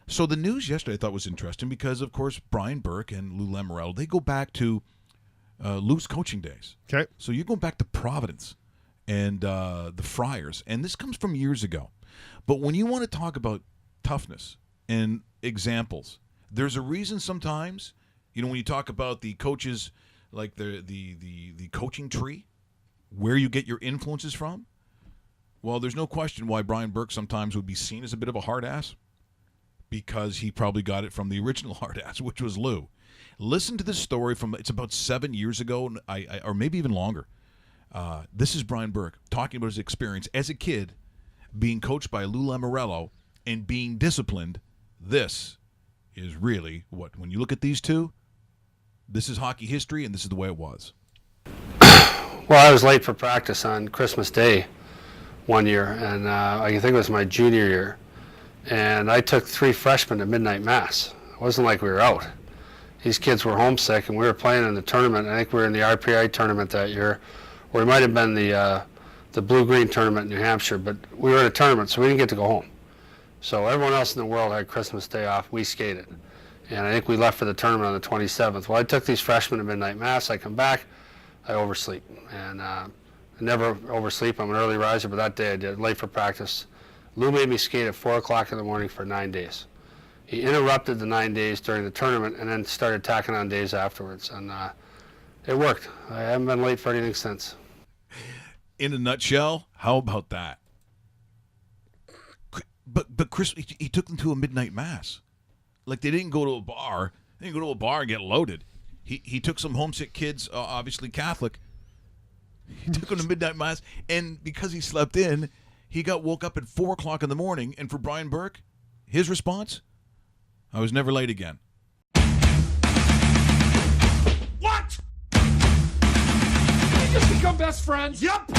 So the news yesterday I thought was interesting because, of course, Brian Burke and Lou Lamoriello, they go back to Lou's coaching days. Okay. So you go back to Providence and the Friars, and this comes from years ago. But when you want to talk about toughness and examples, there's a reason sometimes, when you talk about the coaches, like the coaching tree, where you get your influences from, well, there's no question why Brian Burke sometimes would be seen as a bit of a hard ass, because he probably got it from the original hard ass, which was Lou. Listen to this story it's about 7 years ago, or maybe even longer. This is Brian Burke talking about his experience as a kid being coached by Lou Lamoriello and being disciplined. This is really when you look at these two, this is hockey history, and this is the way it was. Well, I was late for practice on Christmas Day one year, and I think it was my junior year. And I took 3 freshmen to midnight mass. It wasn't like we were out. These kids were homesick, and we were playing in the tournament. I think we were in the RPI tournament that year, or it might have been the Blue-Green tournament in New Hampshire, but we were in a tournament, so we didn't get to go home. So everyone else in the world had Christmas Day off. We skated. And I think we left for the tournament on the 27th. Well, I took these freshmen to midnight mass. I come back, I oversleep. And I never oversleep. I'm an early riser, but that day I did, late for practice. Lou made me skate at 4 o'clock in the morning for 9 days. He interrupted the 9 days during the tournament and then started tacking on days afterwards. And it worked. I haven't been late for anything since. In a nutshell, how about that? But Chris, he took them to a midnight mass. Like, they didn't go to a bar. They didn't go to a bar and get loaded. He took some homesick kids, obviously Catholic. He took them to midnight mass, and because he slept in, he got woke up at 4 o'clock in the morning. And for Brian Burke, his response, I was never late again. What? Did we just become best friends? Yep.